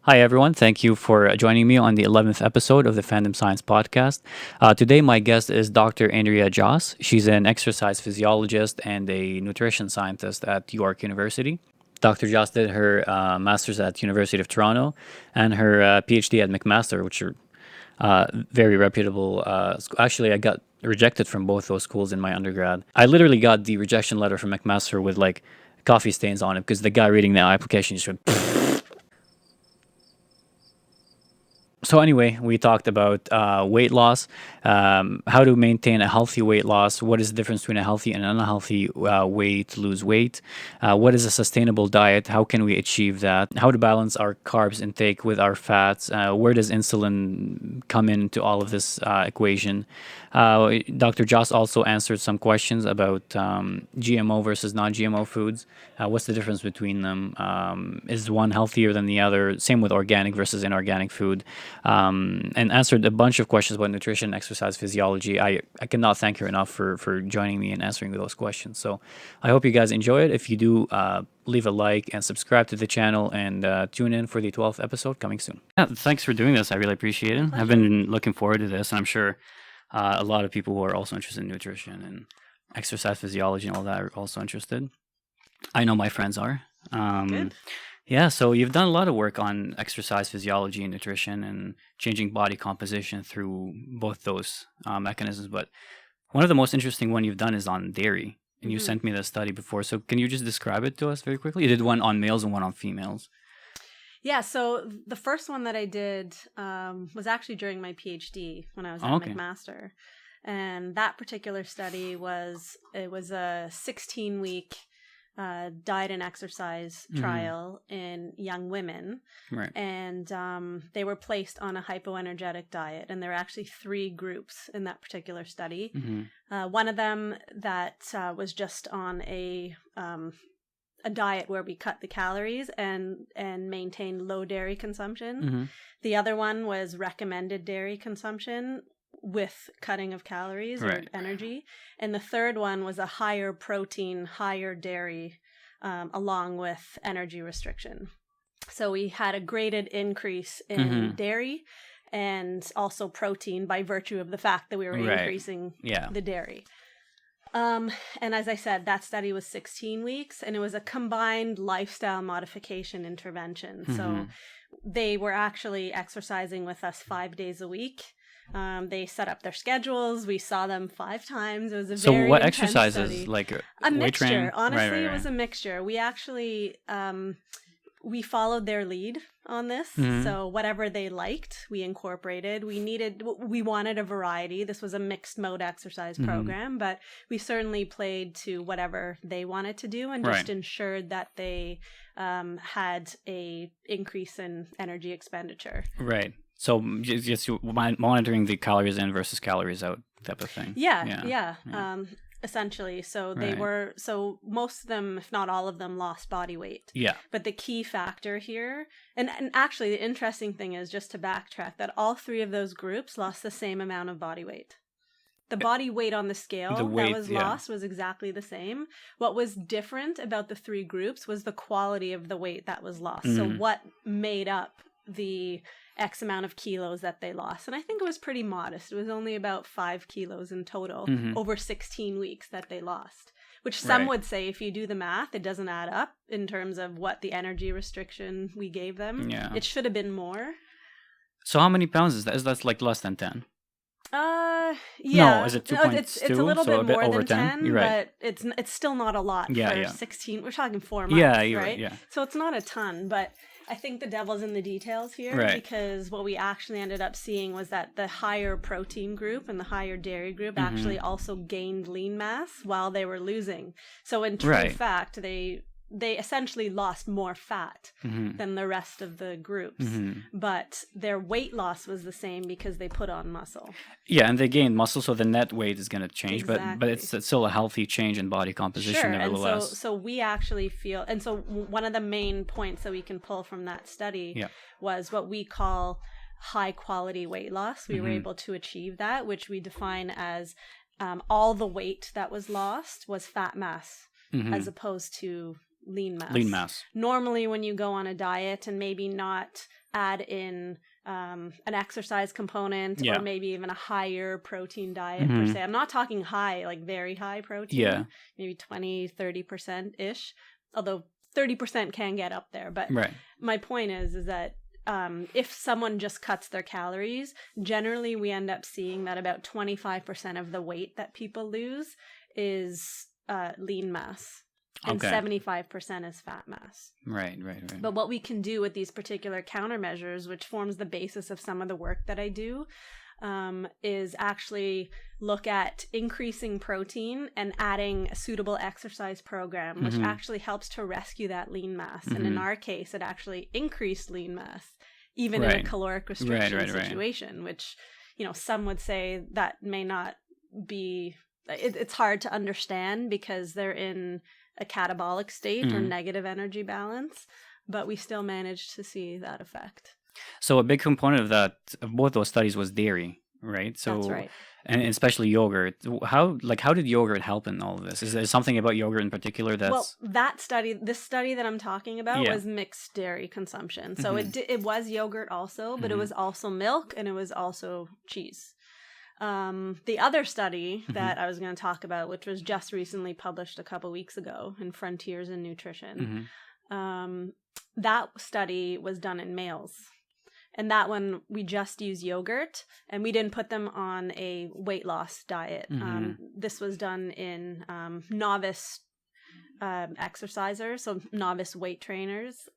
Hi, everyone. Thank you for joining me on the 11th episode of the Fandom Science Podcast. Today, my guest is Dr. Andrea Josse. She's an exercise physiologist and a nutrition scientist at York University. Dr. Josse did her master's at University of Toronto and her PhD at McMaster, which are very reputable. Actually, I got rejected from both those schools in my undergrad. I literally got the rejection letter from McMaster with like coffee stains on it because the guy reading the application just went. So anyway, we talked about weight loss, how to maintain a healthy weight loss, what is the difference between a healthy and unhealthy way to lose weight, what is a sustainable diet, how can we achieve that, how to balance our carbs intake with our fats, where does insulin come into all of this equation. Dr. Josse also answered some questions about GMO versus non-GMO foods. What's the difference between them? Is one healthier than the other? Same with organic versus inorganic food. And answered a bunch of questions about nutrition, exercise, physiology. I cannot thank her enough for joining me and answering those questions. So I hope you guys enjoy it. If you do, leave a like and subscribe to the channel and tune in for the 12th episode coming soon. Yeah, thanks for doing this. I really appreciate it. I've been looking forward to this, and I'm sure a lot of people who are also interested in nutrition and exercise physiology and all that are also interested. I know my friends are. Good. Yeah, so you've done a lot of work on exercise physiology and nutrition and changing body composition through both those mechanisms. But one of the most interesting one you've done is on dairy. And you sent me the study before. So can you just describe it to us very quickly? You did one on males and one on females. Yeah, so the first one that I did was actually during my PhD when I was at McMaster. And that particular study was a 16-week diet and exercise trial in young women. Right. And they were placed on a hypoenergetic diet. And there were actually 3 groups in that particular study. One of them that was just on a diet where we cut the calories and maintain low dairy consumption. The other one was recommended dairy consumption with cutting of calories or energy. And the third one was a higher protein, higher dairy, along with energy restriction. So we had a graded increase in dairy and also protein by virtue of the fact that we were increasing the dairy. And as I said, that study was 16 weeks and it was a combined lifestyle modification intervention. So they were actually exercising with us 5 days a week. They set up their schedules. We saw them 5 times. It was a very So what intense exercises? study. Like a weight mixture. training? Honestly, it was a mixture. We actually we followed their lead on this. So whatever they liked, we incorporated. We wanted a variety. This was a mixed mode exercise program, but we certainly played to whatever they wanted to do and just ensured that they had a increase in energy expenditure. Right. So just monitoring the calories in versus calories out type of thing. Yeah. Essentially. So they were, so most of them, if not all of them, lost body weight. Yeah. But the key factor here, and actually the interesting thing is, just to backtrack, that all 3 of those groups lost the same amount of body weight. The body weight on the scale that was lost was exactly the same. What was different about the 3 groups was the quality of the weight that was lost. So what made up the X amount of kilos that they lost. And I think it was pretty modest. It was only about 5 kilos in total over 16 weeks that they lost, which some would say, if you do the math, it doesn't add up in terms of what the energy restriction we gave them. Yeah. It should have been more. So how many pounds is that? Is that like less than 10? Yeah. No, is it 2.2? No, it's a little so bit more over than 10, You're right. but it's still not a lot for 16. We're talking 4 months, Yeah, you're right? right. Yeah. So it's not a ton, but I think the devil's in the details here, because what we actually ended up seeing was that the higher protein group and the higher dairy group actually also gained lean mass while they were losing. So in true fact, they essentially lost more fat than the rest of the groups, but their weight loss was the same because they put on muscle. Yeah, and they gained muscle, so the net weight is going to change, but it's still a healthy change in body composition, nevertheless. And so we actually feel, and so one of the main points that we can pull from that study was what we call high quality weight loss. We were able to achieve that, which we define as all the weight that was lost was fat mass, as opposed to lean mass. Lean mass. Normally, when you go on a diet and maybe not add in an exercise component or maybe even a higher protein diet per se. I'm not talking high, like very high protein. Yeah. Maybe 20, 30%-ish. Although 30% can get up there. But my point is that if someone just cuts their calories, generally we end up seeing that about 25% of the weight that people lose is lean mass. And 75% is fat mass. Right. But what we can do with these particular countermeasures, which forms the basis of some of the work that I do, is actually look at increasing protein and adding a suitable exercise program, which actually helps to rescue that lean mass. And in our case, it actually increased lean mass, even in a caloric restriction situation, which, some would say that may not be, it's hard to understand because they're in a catabolic state or negative energy balance, but we still managed to see that effect. So a big component of both those studies was dairy, right? So, that's right. And especially yogurt. How did yogurt help in all of this? Is there something about yogurt in particular that's... Well, this study that I'm talking about was mixed dairy consumption. So it was yogurt also, but it was also milk and it was also cheese. The other study that I was going to talk about, which was just recently published a couple weeks ago in Frontiers in Nutrition, that study was done in males. And that one, we just used yogurt, and we didn't put them on a weight loss diet. This was done in novice exercisers, so novice weight trainers.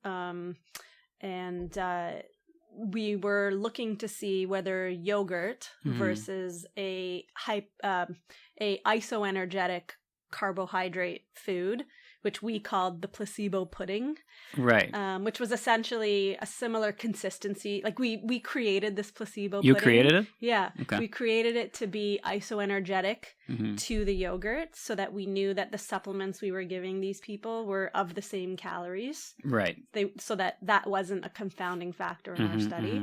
We were looking to see whether yogurt versus a isoenergetic carbohydrate food, which we called the placebo pudding, which was essentially a similar consistency. Like we created this placebo pudding. You created it? Yeah. Okay. We created it to be isoenergetic to the yogurt so that we knew that the supplements we were giving these people were of the same calories. Right. So that wasn't a confounding factor in our study.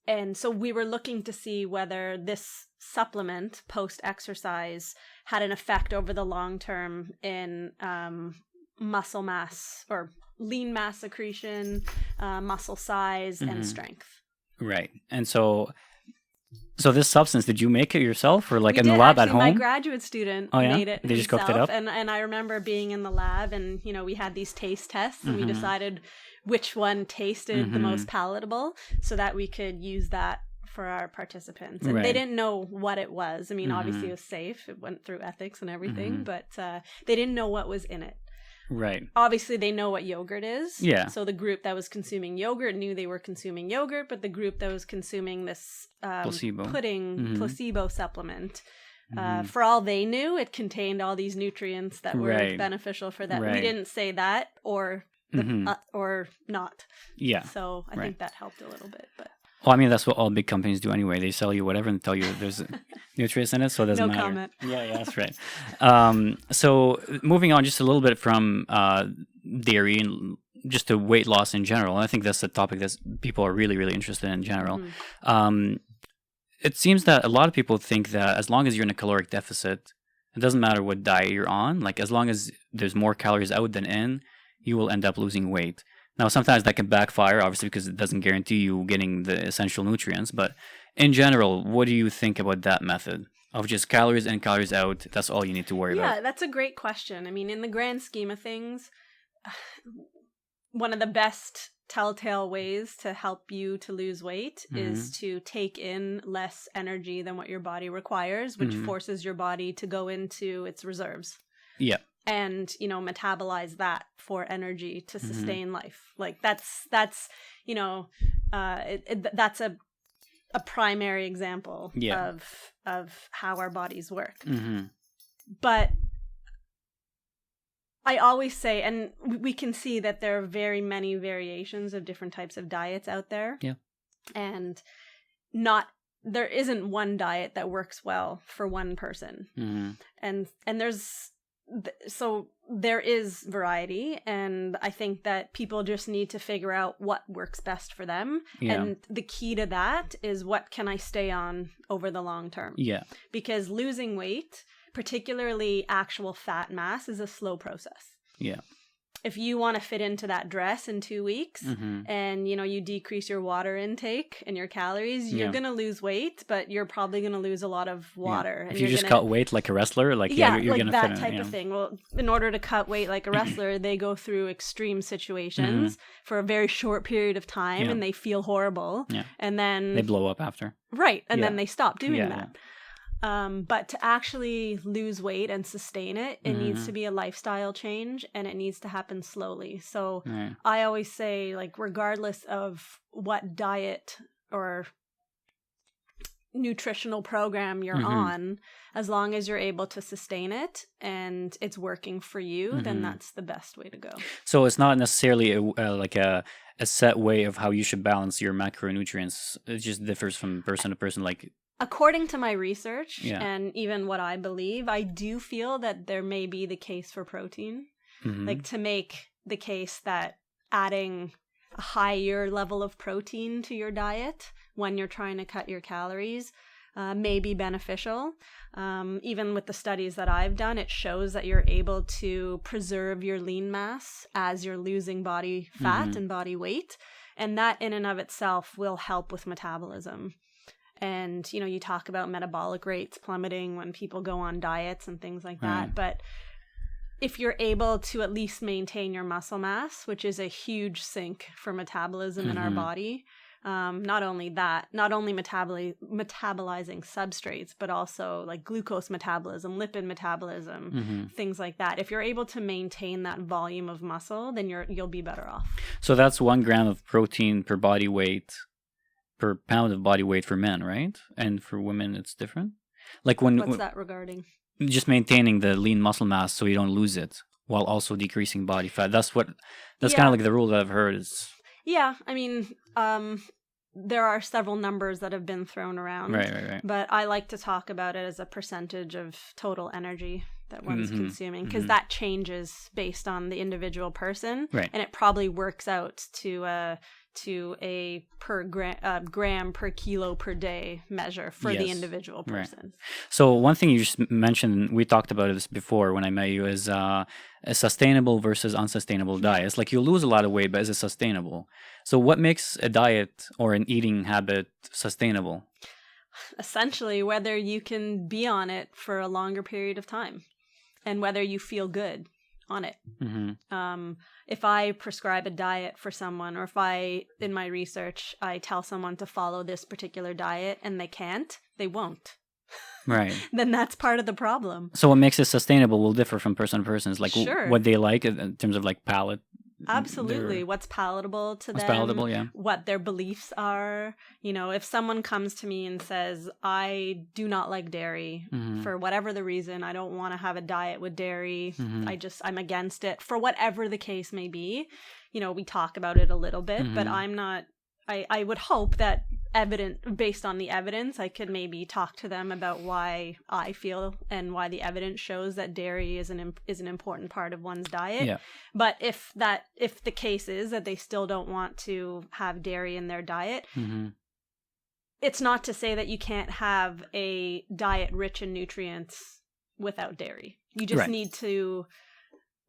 And so we were looking to see whether this supplement post-exercise had an effect over the long term in muscle mass or lean mass secretion, muscle size, and strength. Right. And so this substance, did you make it yourself or like in the lab actually, at home? My graduate student made it They himself, just cooked it up? And I remember being in the lab and, we had these taste tests and we decided which one tasted the most palatable so that we could use that for our participants. And they didn't know what it was. I mean, obviously it was safe. It went through ethics and everything, but they didn't know what was in it. Right. Obviously, they know what yogurt is. Yeah. So the group that was consuming yogurt knew they were consuming yogurt, but the group that was consuming this placebo supplement, for all they knew, it contained all these nutrients that were beneficial for that. We didn't say that or not. Yeah. So I think that helped a little bit, but. Well, I mean, that's what all big companies do anyway. They sell you whatever and tell you there's nutrients in it, so it doesn't matter. No comment. Yeah, that's right. So moving on just a little bit from dairy and just to weight loss in general, and I think that's a topic that people are really, really interested in general. It seems that a lot of people think that as long as you're in a caloric deficit, it doesn't matter what diet you're on. Like, as long as there's more calories out than in, you will end up losing weight. Now, sometimes that can backfire, obviously, because it doesn't guarantee you getting the essential nutrients. But in general, what do you think about that method of just calories in, calories out? That's all you need to worry about. Yeah, that's a great question. I mean, in the grand scheme of things, one of the best telltale ways to help you to lose weight is to take in less energy than what your body requires, which forces your body to go into its reserves. Yeah. And, metabolize that for energy to sustain life. Like that's that's a primary example of how our bodies work. But I always say, and we can see that there are very many variations of different types of diets out there. Yeah. And there isn't one diet that works well for one person. And so there is variety, and I think that people just need to figure out what works best for them. Yeah. And the key to that is, what can I stay on over the long term? Yeah. Because losing weight particularly actual fat mass, is a slow process. Yeah. If you want to fit into that dress in 2 weeks and, you decrease your water intake and your calories, you're going to lose weight, but you're probably going to lose a lot of water. Yeah. And if you just cut weight like a wrestler, like, you're like going to that fit type of thing. Well, in order to cut weight like a wrestler, they go through extreme situations for a very short period of time and they feel horrible. Yeah. And then they blow up after. Right. And then they stop doing that. Yeah. But to actually lose weight and sustain it, it needs to be a lifestyle change and it needs to happen slowly. So I always say, like, regardless of what diet or nutritional program you're on, as long as you're able to sustain it and it's working for you, then that's the best way to go. So it's not necessarily a set way of how you should balance your macronutrients. It just differs from person to person. Like, according to my research and even what I believe, I do feel that there may be the case for protein. Like, to make the case that adding a higher level of protein to your diet when you're trying to cut your calories may be beneficial. Even with the studies that I've done, it shows that you're able to preserve your lean mass as you're losing body fat and body weight. And that in and of itself will help with metabolism. And, you talk about metabolic rates plummeting when people go on diets and things like that. But if you're able to at least maintain your muscle mass, which is a huge sink for metabolism in our body, not only metabolizing substrates, but also like glucose metabolism, lipid metabolism, things like that. If you're able to maintain that volume of muscle, then you'll be better off. So that's 1 gram of protein per body weight, per pound of body weight for men, right? And for women, it's different? Like what's that regarding? Just maintaining the lean muscle mass so you don't lose it while also decreasing body fat. That's kind of like the rule that I've heard is... Yeah, I mean, there are several numbers that have been thrown around. Right. But I like to talk about it as a percentage of total energy that one's consuming, because that changes based on the individual person. Right. And it probably works out to a per gram per kilo per day measure for the individual person. Right. So one thing you just mentioned, we talked about this before when I met you, is a sustainable versus unsustainable diets. Like, you'll lose a lot of weight, but is it sustainable? So what makes a diet or an eating habit sustainable? Essentially, whether you can be on it for a longer period of time and whether you feel good on it. If I prescribe a diet for someone, or if in my research, I tell someone to follow this particular diet and they can't, they won't. Right. Then that's part of the problem. So what makes it sustainable will differ from person to person. It's like what they like in terms of like palate. Absolutely. What's palatable to them. What's palatable, yeah. What their beliefs are. If someone comes to me and says, I do not like dairy for whatever the reason, I don't want to have a diet with dairy. I'm against it. For whatever the case may be, we talk about it a little bit, but I'm not, I would hope that based on the evidence, I could maybe talk to them about why I feel and why the evidence shows that dairy is an important part of one's diet. Yeah. But if the case is that they still don't want to have dairy in their diet, it's not to say that you can't have a diet rich in nutrients without dairy. You just need to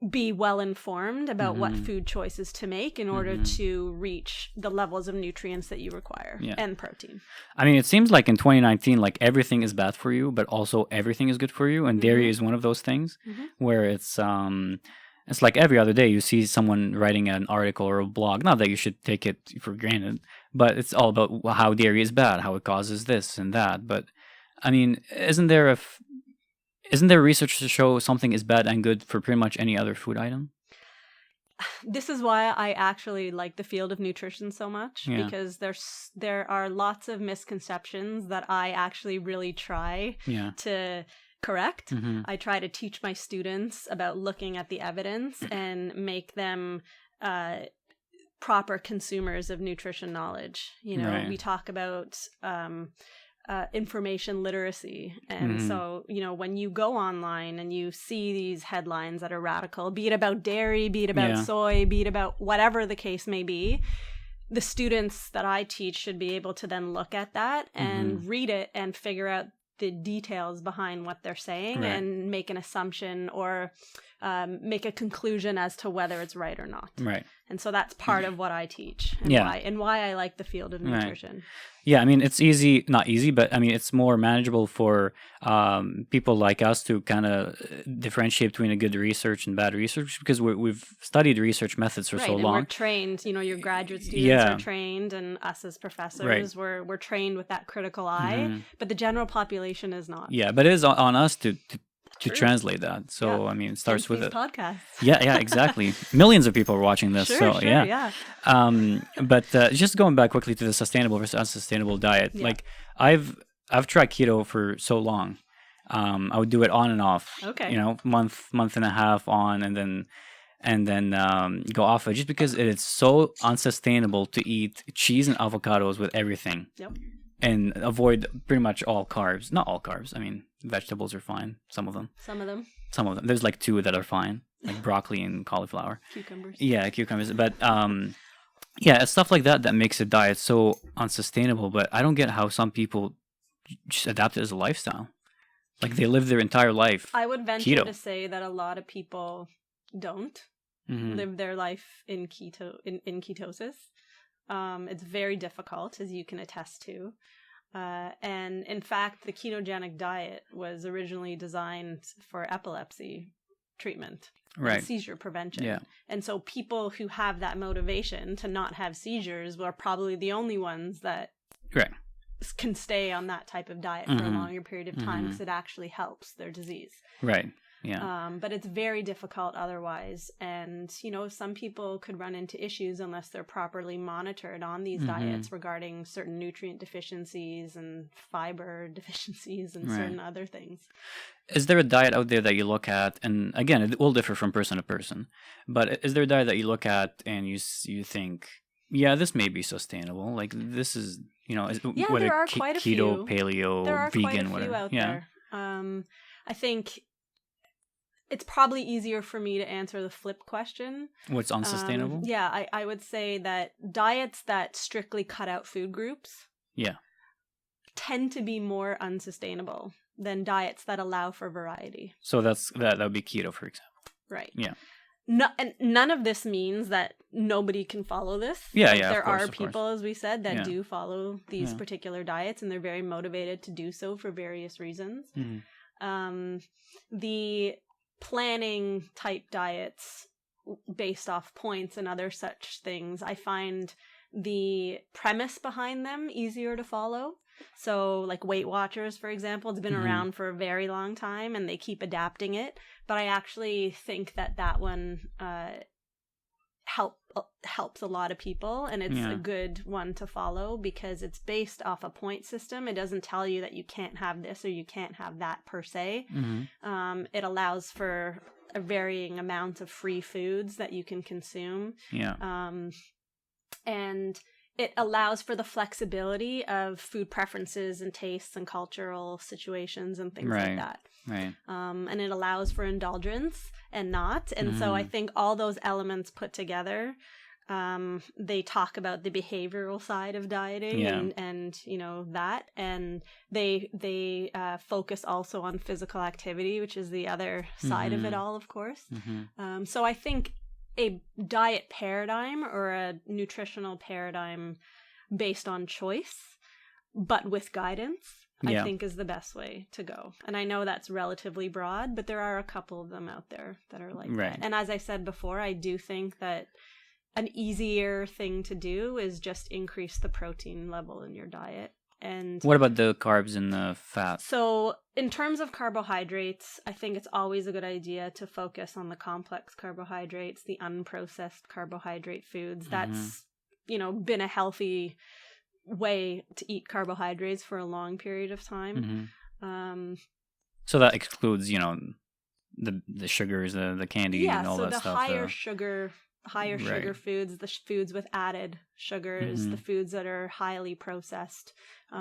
be well informed about what food choices to make in order to reach the levels of nutrients that you require and protein. I mean, it seems like in 2019, like everything is bad for you, but also everything is good for you. And dairy is one of those things where it's like every other day you see someone writing an article or a blog. Not that you should take it for granted, but it's all about how dairy is bad, how it causes this and that. But I mean, isn't there research to show something is bad and good for pretty much any other food item? This is why I actually like the field of nutrition so much, because there are lots of misconceptions that I actually really try to correct. I try to teach my students about looking at the evidence and make them proper consumers of nutrition knowledge. We talk about information literacy. And so, when you go online and you see these headlines that are radical, be it about dairy, be it about soy, be it about whatever the case may be, the students that I teach should be able to then look at that and read it and figure out the details behind what they're saying Right. and make an assumption or make a conclusion as to whether it's right or not. Right. And so that's part of what I teach and Yeah. why I like the field of Right. nutrition. Yeah, I mean, it's not easy, but I mean, it's more manageable for people like us to kind of differentiate between a good research and bad research, because we've studied research methods for Right, so and long. we're trained, your graduate students Yeah. are trained, and us as professors, Right. we're trained with that critical eye, but the general population is not. Yeah, but it is on us to True. translate that. So, Yeah. I mean, it starts Hence with these it. podcasts. Yeah, exactly. Millions of people are watching this. Sure, so, yeah. But just going back quickly to the sustainable versus unsustainable diet, Yeah. like I've tried keto for so long. I would do it on and off. Okay. Month and a half on, and then go off it, just because it is so unsustainable to eat cheese and avocados with everything. Yep. And avoid pretty much all carbs. Not all carbs. I mean, vegetables are fine. Some of them. Some of them. There's like 2 that are fine, like broccoli and cauliflower. Cucumbers. Yeah, cucumbers. But it's stuff like that makes a diet so unsustainable. But I don't get how some people just adapt it as a lifestyle. Like they live their entire life. I would venture keto. to say that a lot of people don't live their life in ketosis. It's very difficult, as you can attest to. And in fact, the ketogenic diet was originally designed for epilepsy treatment, Right. and seizure prevention. Yeah. And so people who have that motivation to not have seizures are probably the only ones that Right. can stay on that type of diet for a longer period of time, because it actually helps their disease. Right. Yeah. But it's very difficult otherwise. And, some people could run into issues unless they're properly monitored on these diets regarding certain nutrient deficiencies and fiber deficiencies and certain other things. Is there a diet out there that you look at, and again, it will differ from person to person, but is there a diet that you look at and you think, yeah, this may be sustainable, like this is, whether there are quite a keto, few. paleo, There are vegan, quite a few whatever. out Yeah. there. I think it's probably easier for me to answer the flip question. What's unsustainable? I would say that diets that strictly cut out food groups Yeah. tend to be more unsustainable than diets that allow for variety. So that would be keto, for example. Right. Yeah. No, and none of this means that nobody can follow this. Yeah, There of course, are of course. people, as we said, that Yeah. do follow these Yeah. particular diets, and they're very motivated to do so for various reasons. The planning type diets based off points and other such things, I find the premise behind them easier to follow. So like Weight Watchers, for example, it's been around for a very long time and they keep adapting it. But I actually think that one helps a lot of people, and it's a good one to follow because it's based off a point system. It doesn't tell you that you can't have this or you can't have that per se. It allows for a varying amount of free foods that you can consume. Yeah. And it allows for the flexibility of food preferences and tastes and cultural situations and things like that. Right. And it allows for indulgence and not. And so I think all those elements put together, they talk about the behavioral side of dieting and that. And they focus also on physical activity, which is the other side of it all, of course. So I think a diet paradigm or a nutritional paradigm based on choice, but with guidance, I think is the best way to go. And I know that's relatively broad, but there are a couple of them out there that are like that. And as I said before, I do think that an easier thing to do is just increase the protein level in your diet. And what about the carbs and the fat? So in terms of carbohydrates, I think it's always a good idea to focus on the complex carbohydrates, the unprocessed carbohydrate foods. That's, been a healthy way to eat carbohydrates for a long period of time. So that excludes, the sugars, the candy, and all that stuff. Yeah, so the higher sugar foods, the foods with added sugars, the foods that are highly processed.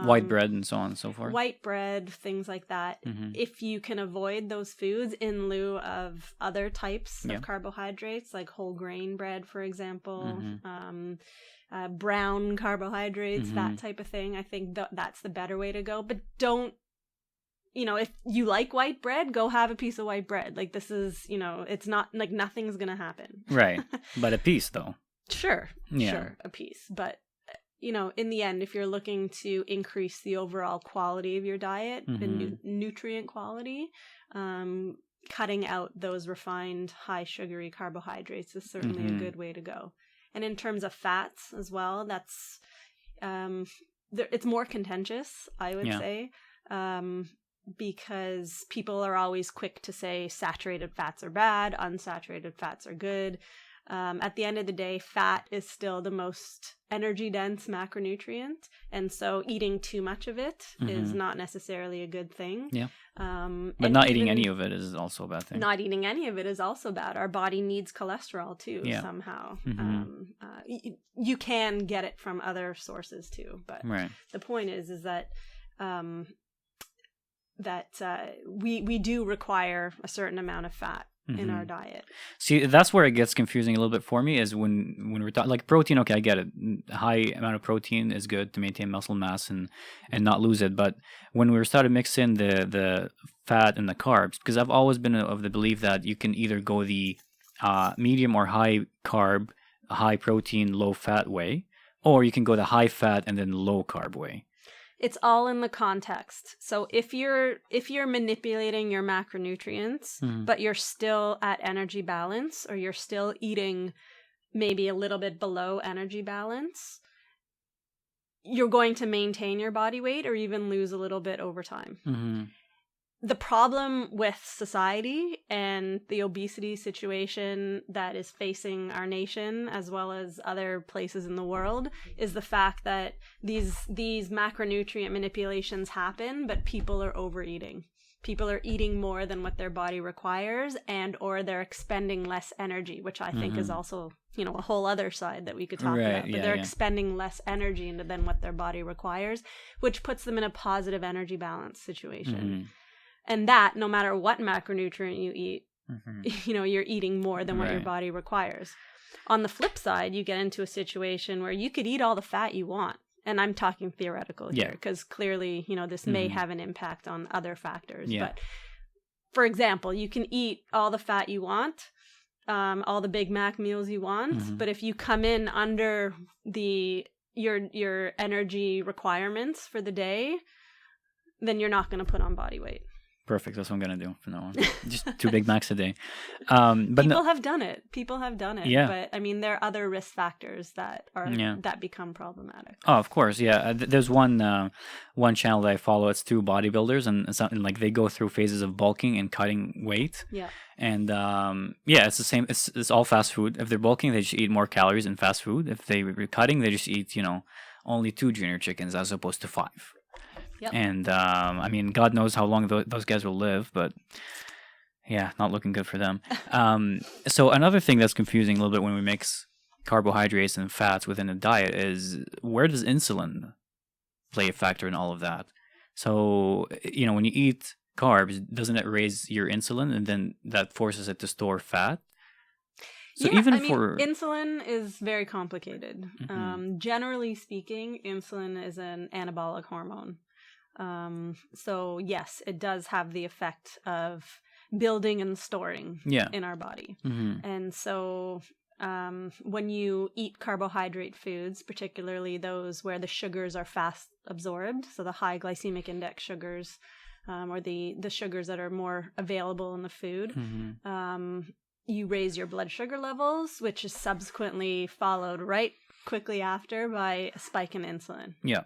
White bread and so on and so forth. White bread, things like that. If you can avoid those foods in lieu of other types of carbohydrates, like whole grain bread, for example, brown carbohydrates, that type of thing, I think that's the better way to go. But don't if you like white bread, go have a piece of white bread. Like, this is, it's not like nothing's going to happen. Right. But a piece, though. Sure. Yeah. Sure. A piece. But, in the end, if you're looking to increase the overall quality of your diet and nutrient quality, cutting out those refined, high sugary carbohydrates is certainly a good way to go. And in terms of fats as well, that's, it's more contentious, I would say. Because people are always quick to say saturated fats are bad, unsaturated fats are good. At the end of the day, fat is still the most energy-dense macronutrient, and so eating too much of it is not necessarily a good thing. Yeah. But not eating any of it is also a bad thing. Not eating any of it is also bad. Our body needs cholesterol too, somehow. You can get it from other sources too, but the point is that we do require a certain amount of fat in our diet. See, that's where it gets confusing a little bit for me, is when we're talking like protein. Okay, I get it. A high amount of protein is good to maintain muscle mass and not lose it. But when we started mixing the fat and the carbs, because I've always been of the belief that you can either go the medium or high carb, high protein, low fat way, or you can go the high fat and then low carb way. It's all in the context. So if you're manipulating your macronutrients, but you're still at energy balance, or you're still eating maybe a little bit below energy balance, you're going to maintain your body weight or even lose a little bit over time. The problem with society and the obesity situation that is facing our nation, as well as other places in the world, is the fact that these macronutrient manipulations happen, but people are overeating. People are eating more than what their body requires, and or they're expending less energy, which I think is also, a whole other side that we could talk about. But they're expending less energy than what their body requires, which puts them in a positive energy balance situation. And that, no matter what macronutrient you eat, you're eating more than what your body requires. On the flip side, you get into a situation where you could eat all the fat you want. And I'm talking theoretical here, because clearly, this may have an impact on other factors. But for example, you can eat all the fat you want, all the Big Mac meals you want. But if you come in under your energy requirements for the day, then you're not going to put on body weight. Perfect. That's what I'm going to do from now on. Just 2 Big Macs a day. But People have done it. Yeah. But I mean, there are other risk factors that become problematic. Oh, of course. Yeah. There's one channel that I follow. It's 2 bodybuilders, and like they go through phases of bulking and cutting weight. Yeah. And it's the same. It's all fast food. If they're bulking, they just eat more calories in fast food. If they're cutting, they just eat, only 2 junior chickens as opposed to 5. Yep. And I mean, God knows how long those guys will live, but not looking good for them. So another thing that's confusing a little bit when we mix carbohydrates and fats within a diet is, where does insulin play a factor in all of that? So, when you eat carbs, doesn't it raise your insulin, and then that forces it to store fat? So insulin is very complicated. Generally speaking, insulin is an anabolic hormone. So yes, it does have the effect of building and storing in our body. And so when you eat carbohydrate foods, particularly those where the sugars are fast absorbed, so the high glycemic index sugars, or the sugars that are more available in the food, you raise your blood sugar levels, which is subsequently followed right quickly after by a spike in insulin. Yeah.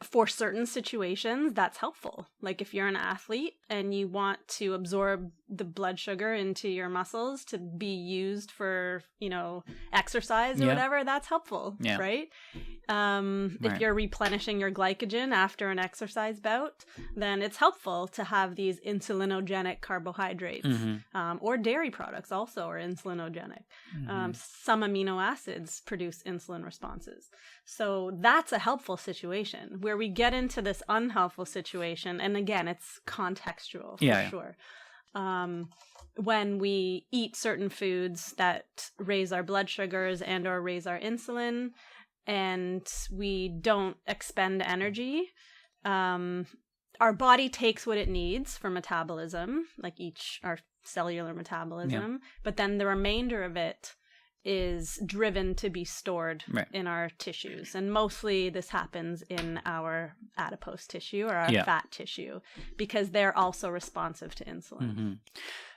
For certain situations, that's helpful. Like if you're an athlete and you want to absorb the blood sugar into your muscles to be used for, exercise or whatever, that's helpful, right? If you're replenishing your glycogen after an exercise bout, then it's helpful to have these insulinogenic carbohydrates, or dairy products also are insulinogenic. Some amino acids produce insulin responses. So that's a helpful situation. Where we get into this unhelpful situation, and again, it's contextual for sure. When we eat certain foods that raise our blood sugars and or raise our insulin, and we don't expend energy, our body takes what it needs for metabolism, like our cellular metabolism, but then the remainder of it is driven to be stored in our tissues. And mostly this happens in our adipose tissue or our fat tissue, because they're also responsive to insulin. Mm-hmm.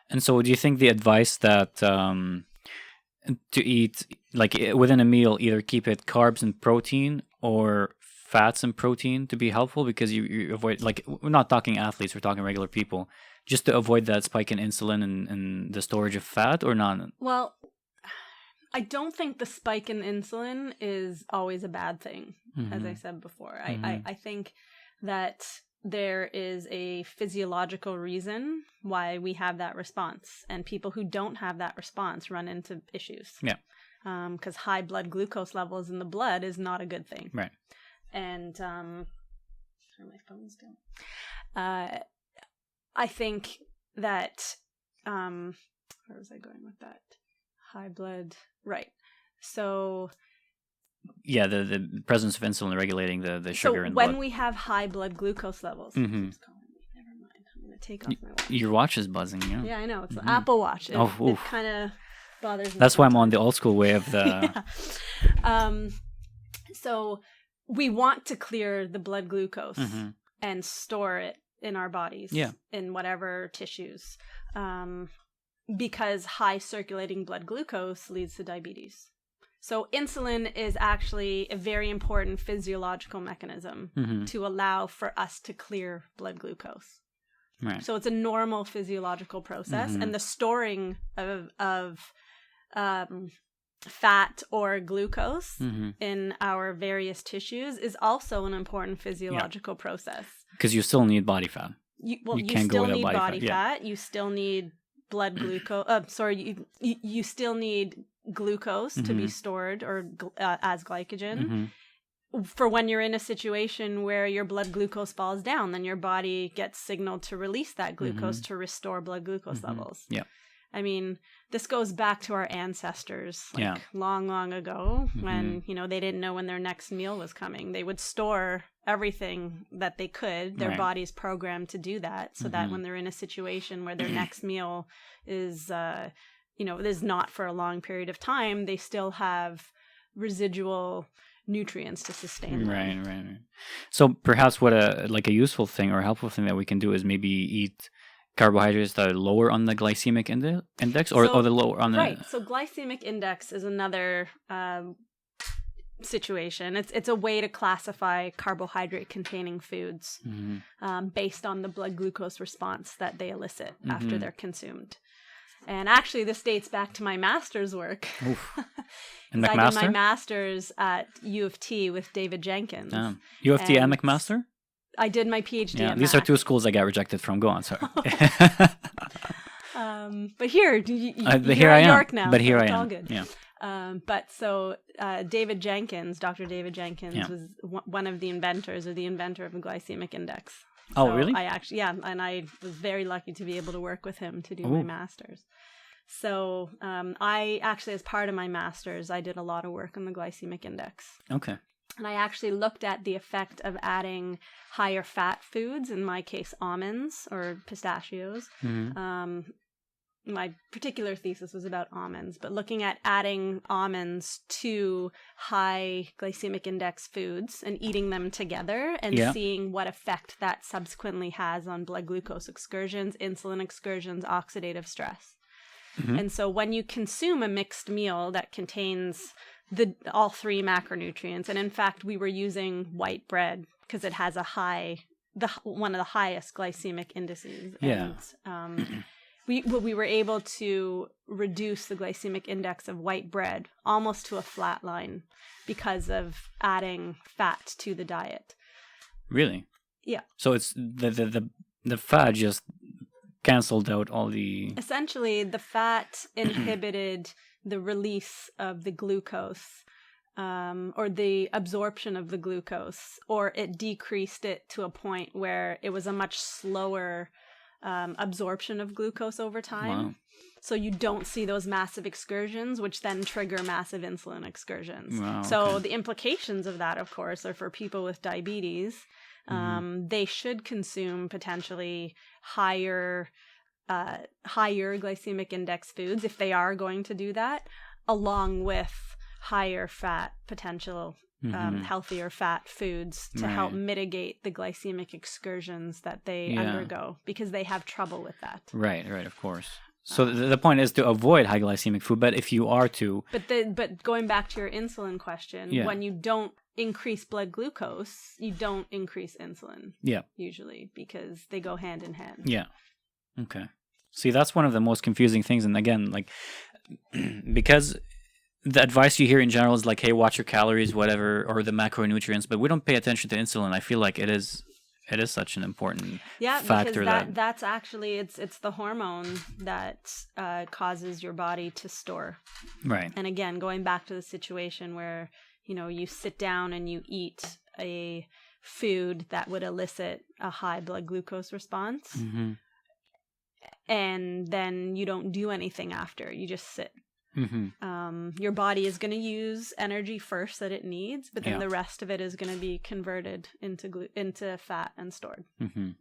And so do you think the advice that to eat, like within a meal, either keep it carbs and protein or fats and protein to be helpful, because you avoid, like, we're not talking athletes, we're talking regular people, just to avoid that spike in insulin and the storage of fat, or not? Well, I don't think the spike in insulin is always a bad thing, as I said before. I think that there is a physiological reason why we have that response, and people who don't have that response run into issues. Yeah. Because high blood glucose levels in the blood is not a good thing. Right. And sorry, my phone's down. I think that where was I going with that? High blood, right? So yeah, the presence of insulin regulating the sugar in the blood. So when we have high blood glucose levels, never mind. I'm gonna take off my watch. Your watch is buzzing. Yeah, I know, it's an Apple Watch. It kind of bothers me. That's why I'm on the old school way of the. So we want to clear the blood glucose and store it in our bodies, in whatever tissues, because high circulating blood glucose leads to diabetes. So insulin is actually a very important physiological mechanism to allow for us to clear blood glucose. Right. So it's a normal physiological process, and the storing of fat or glucose in our various tissues is also an important physiological process. Because you still need body fat. You still need body fat. You still need blood glucose. You still need glucose to be stored or as glycogen. For when you're in a situation where your blood glucose falls down, then your body gets signaled to release that glucose to restore blood glucose levels. Yeah. I mean, this goes back to our ancestors, long, long ago, when, they didn't know when their next meal was coming. They would store everything that they could. Their body's programmed to do that, so that when they're in a situation where their next meal is, is not for a long period of time, they still have residual nutrients to sustain them. Right. So perhaps what a useful thing or helpful thing that we can do is maybe eat carbohydrates that are lower on the glycemic index, or the lower on the... Right, so glycemic index is another situation. It's a way to classify carbohydrate-containing foods based on the blood glucose response that they elicit after they're consumed. And actually, this dates back to my master's work. And McMaster? I did my master's at U of T with David Jenkins. U of T and McMaster? I did my PhD at these are two schools I got rejected from. Go on, sorry. But here, here I am. York now. But here I am. am. All good. Yeah. But so David Jenkins, Dr. David Jenkins, was one of the inventors, or the inventor of the glycemic index. Oh, really? I actually, and I was very lucky to be able to work with him to do my master's. So I actually, as part of my master's, I did a lot of work on the glycemic index. Okay. And I actually looked at the effect of adding higher fat foods, in my case, almonds or pistachios. My particular thesis was about almonds, but looking at adding almonds to high glycemic index foods and eating them together and seeing what effect that subsequently has on blood glucose excursions, insulin excursions, oxidative stress. And so when you consume a mixed meal that contains all three macronutrients, and in fact we were using white bread because it has one of the highest glycemic indices. And we were able to reduce the glycemic index of white bread almost to a flat line because of adding fat to the diet. Really? Yeah. So it's the fat just canceled out all the... Essentially, the fat inhibited the release of the glucose, or the absorption of the glucose, or it decreased it to a point where it was a much slower absorption of glucose over time. Wow. So you don't see those massive excursions, which then trigger massive insulin excursions. Wow, so the implications of that, of course, are for people with diabetes. They should consume potentially higher glycemic index foods if they are going to do that, along with higher fat potential, healthier fat foods to help mitigate the glycemic excursions that they undergo, because they have trouble with that. Right, of course. So the point is to avoid high glycemic food, but if you are to... But going back to your insulin question, when you don't increase blood glucose, you don't increase insulin. Yeah. Usually, because they go hand in hand. Yeah. Okay. See, that's one of the most confusing things. And again, like, because the advice you hear in general is like, hey, watch your calories, whatever, or the macronutrients, but we don't pay attention to insulin. I feel like it is such an important factor. Because that's actually, it's the hormone that causes your body to store. Right. And again, going back to the situation where, you sit down and you eat a food that would elicit a high blood glucose response, and then you don't do anything after, you just sit. Your body is going to use energy first that it needs, but then the rest of it is going to be converted into fat and stored.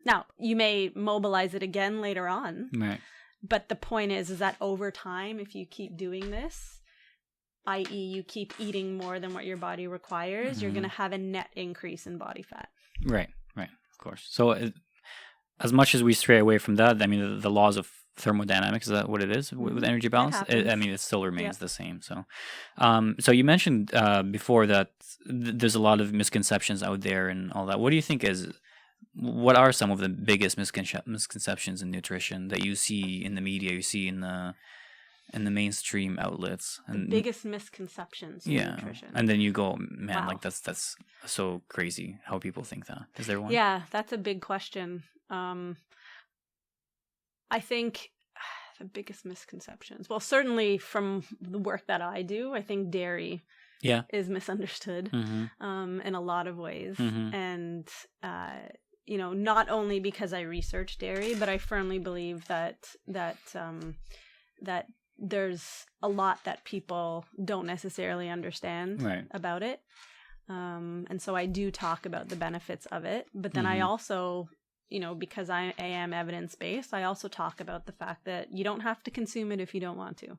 Now, you may mobilize it again later on, but the point is that over time, if you keep doing this, i.e. you keep eating more than what your body requires, you're going to have a net increase in body fat. Right, of course. So as much as we stray away from that, I mean, the laws of thermodynamics, is that what it is with energy balance? It still remains the same. So, so you mentioned before that there's a lot of misconceptions out there and all that. What do you think what are some of the biggest misconceptions in nutrition that you see in the media, you see in the mainstream outlets? And the biggest misconceptions in nutrition. And then you go, man, like that's so crazy how people think that. Is there one? Yeah, that's a big question. I think the biggest misconceptions. Well, certainly from the work that I do, I think dairy is misunderstood in a lot of ways. And, not only because I research dairy, but I firmly believe that there's a lot that people don't necessarily understand about it. And so I do talk about the benefits of it. But then I also... because I am evidence-based, I also talk about the fact that you don't have to consume it if you don't want to.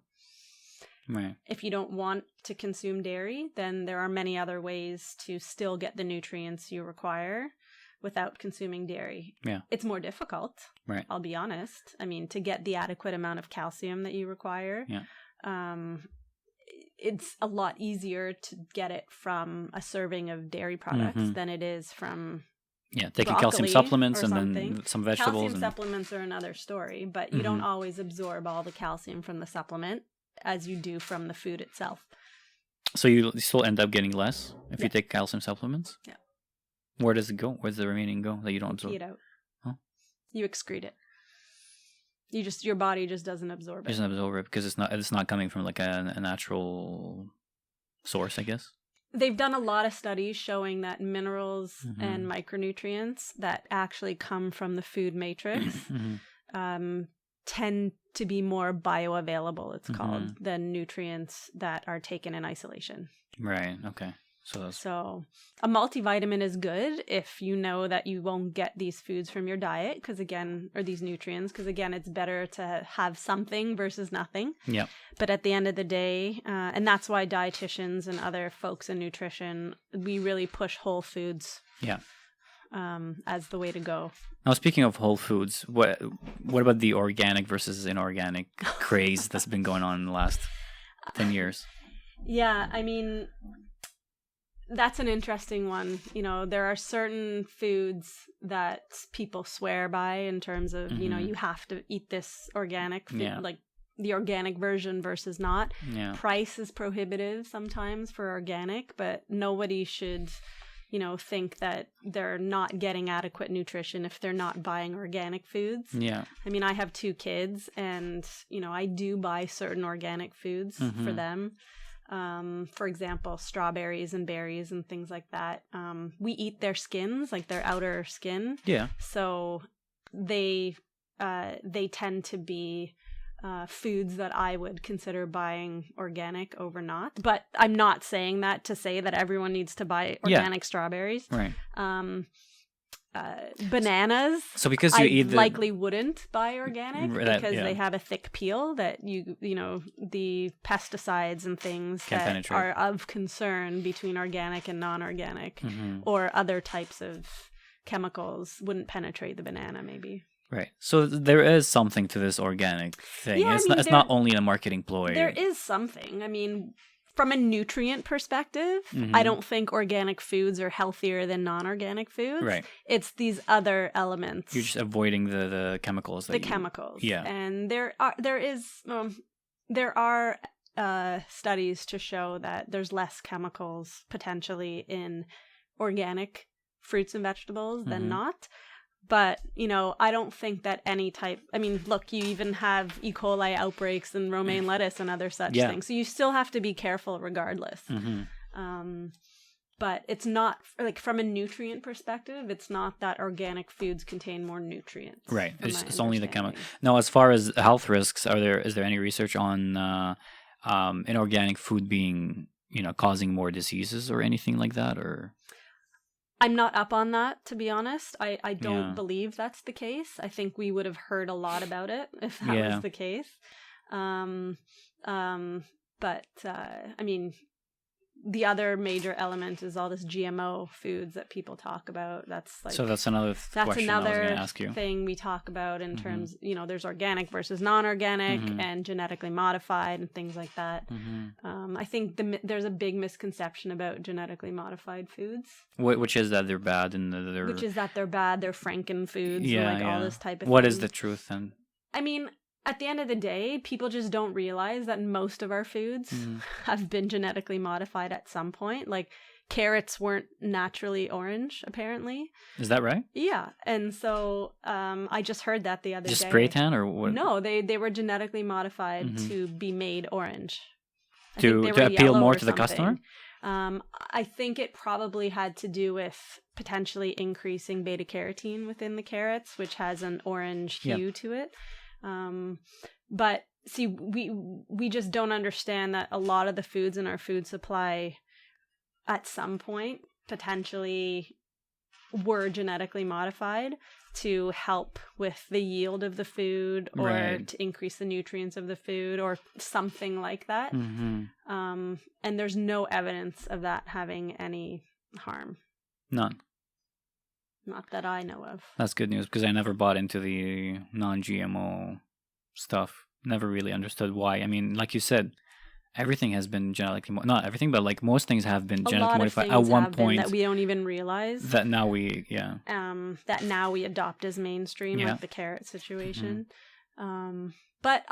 Right. If you don't want to consume dairy, then there are many other ways to still get the nutrients you require without consuming dairy. Yeah. It's more difficult, I'll be honest. I mean, to get the adequate amount of calcium that you require, it's a lot easier to get it from a serving of dairy products than it is from... taking calcium supplements and then some vegetables. Calcium supplements are another story, but you don't always absorb all the calcium from the supplement as you do from the food itself. So you still end up getting less if you take calcium supplements? Yeah. Where does it go? Where does the remaining go that you don't absorb? Pee it out. Huh? You excrete it. Your body just doesn't absorb it. It doesn't absorb it because it's not coming from like a natural source, I guess. They've done a lot of studies showing that minerals and micronutrients that actually come from the food matrix tend to be more bioavailable, it's called, than nutrients that are taken in isolation. Right, okay. So a multivitamin is good if you know that you won't get these foods from your diet, or these nutrients, because again, it's better to have something versus nothing. Yeah. But at the end of the day, and that's why dietitians and other folks in nutrition, we really push whole foods. Yeah. As the way to go. Now, speaking of whole foods, what about the organic versus inorganic craze that's been going on in the last 10 years? Yeah, I mean, that's an interesting one. There are certain foods that people swear by in terms of, you have to eat this organic food, like the organic version versus not. Yeah. Price is prohibitive sometimes for organic, but nobody should, think that they're not getting adequate nutrition if they're not buying organic foods. Yeah. I mean, I have 2 kids and, I do buy certain organic foods for them. For example, strawberries and berries and things like that. We eat their skins, like their outer skin. Yeah. So they tend to be foods that I would consider buying organic over not. But I'm not saying that to say that everyone needs to buy organic strawberries. Right. bananas. So because you eat likely wouldn't buy organic because they have a thick peel that the pesticides and things Can't that penetrate. are of concern between organic and non-organic or other types of chemicals wouldn't penetrate the banana maybe. Right. So there is something to this organic thing. Yeah, it's not only a marketing ploy. There is something. I mean, from a nutrient perspective, I don't think organic foods are healthier than non-organic foods. Right. It's these other elements. You're just avoiding the chemicals. Chemicals. Yeah. And there are studies to show that there's less chemicals potentially in organic fruits and vegetables than not. But, I don't think that any type... I mean, look, you even have E. coli outbreaks in romaine lettuce and other such things. So you still have to be careful regardless. But it's not... Like, from a nutrient perspective, it's not that organic foods contain more nutrients. Right. It's only the chemical. Now, as far as health risks, is there any research on inorganic food being, causing more diseases or anything like that? Or... I'm not up on that, to be honest. I don't believe that's the case. I think we would have heard a lot about it if that was the case. But I mean, the other major element is all this GMO foods that people talk about. So that's another question I was going to ask you. Thing we talk about in terms, there's organic versus non-organic and genetically modified and things like that. I think there's a big misconception about genetically modified foods. Which is that they're bad and Which is that they're bad. They're Franken foods all this type of What thing. is the truth then? I mean, at the end of the day, people just don't realize that most of our foods have been genetically modified at some point. Like, carrots weren't naturally orange, apparently. Is that right? Yeah. And so I just heard that the other day. Just spray tan or what? No, they were genetically modified to be made orange. To appeal more to the customer? I think it probably had to do with potentially increasing beta carotene within the carrots, which has an orange hue to it. But see, we just don't understand that a lot of the foods in our food supply at some point potentially were genetically modified to help with the yield of the food or to increase the nutrients of the food or something like that. And there's no evidence of that having any harm. None. Not that I know of. That's good news because I never bought into the non-GMO stuff. Never really understood why. I mean, like you said, everything has been genetically not everything, but like most things have been genetically modified at one point that we don't even realize. That now we adopt as mainstream, like the carrot situation. But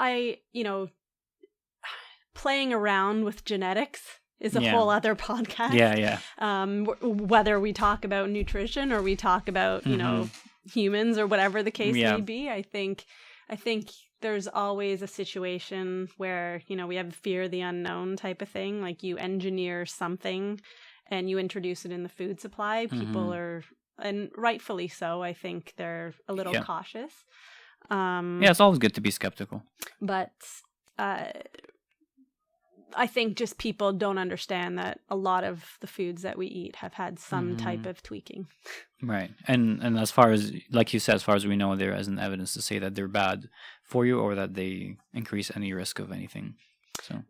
playing around with genetics is a whole other podcast. Whether we talk about nutrition or we talk about, humans or whatever the case may be, I think there's always a situation where, we have fear of the unknown type of thing. Like you engineer something and you introduce it in the food supply. People are, and rightfully so, I think they're a little cautious. It's always good to be skeptical. But I think just people don't understand that a lot of the foods that we eat have had some type of tweaking. Right. And as far as, like you said, as far as we know, there isn't evidence to say that they're bad for you or that they increase any risk of anything. So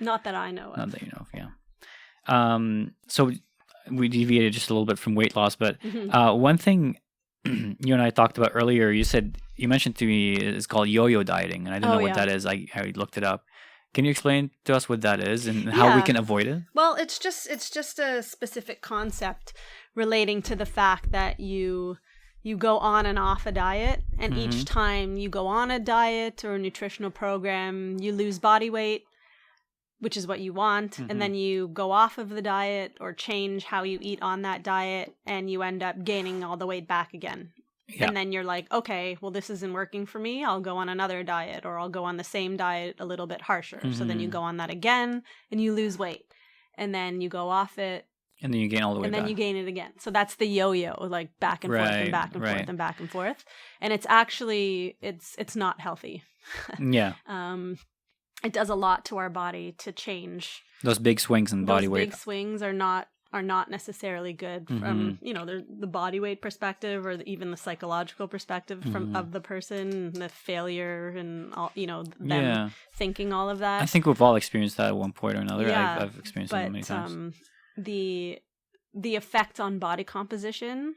not that I know of. Not that you know of, yeah. So we deviated just a little bit from weight loss, but one thing you and I talked about earlier, you mentioned to me it's called yo-yo dieting, and I didn't know what that is. I looked it up. Can you explain to us what that is and how we can avoid it? Well, it's just a specific concept relating to the fact that you go on and off a diet, and each time you go on a diet or a nutritional program, you lose body weight, which is what you want, and then you go off of the diet or change how you eat on that diet, and you end up gaining all the weight back again. Yeah. And then you're like, okay, well, this isn't working for me. I'll go on another diet, or I'll go on the same diet a little bit harsher. So then you go on that again and you lose weight, and then you go off it. And then you gain all the way back. And then you gain it again. So that's the yo-yo, like back and forth and back and forth and back and forth. And it's actually, it's not healthy. Yeah. It does a lot to our body to change. Those big swings in body weight. Those big swings are not are not necessarily good from, the body weight perspective or even the psychological perspective of the person, the failure and all, them thinking all of that. I think we've all experienced that at one point or another. Yeah, I've experienced it many times. The effects on body composition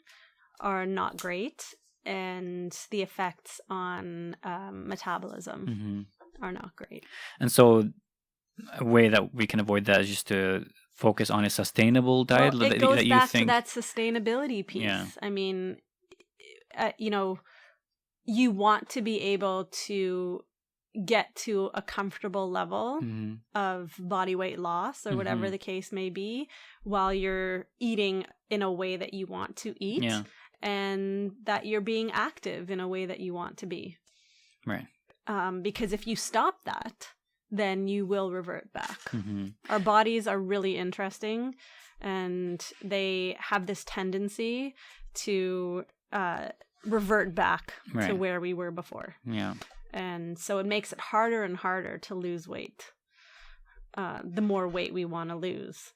are not great, and the effects on metabolism are not great. And so a way that we can avoid that is just to focus on a sustainable diet. Well, it goes back to that sustainability piece. Yeah. I mean, you want to be able to get to a comfortable level of body weight loss or whatever the case may be while you're eating in a way that you want to eat and that you're being active in a way that you want to be. Right. Because if you stop that, then you will revert back. Our bodies are really interesting, and they have this tendency to revert back to where we were before. Yeah. And so it makes it harder and harder to lose weight, the more weight we want to lose.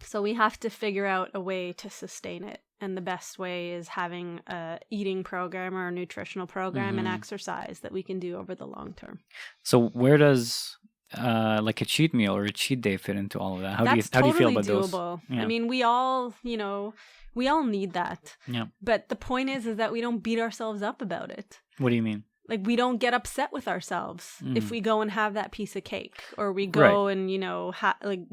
So we have to figure out a way to sustain it. And the best way is having a eating program or a nutritional program and exercise that we can do over the long term. So where does like a cheat meal or a cheat day fit into all of that? How do you feel about doable. those? Yeah. I mean, we all need that. Yeah. But the point is that we don't beat ourselves up about it. What do you mean? Like, we don't get upset with ourselves if we go and have that piece of cake, or we go and,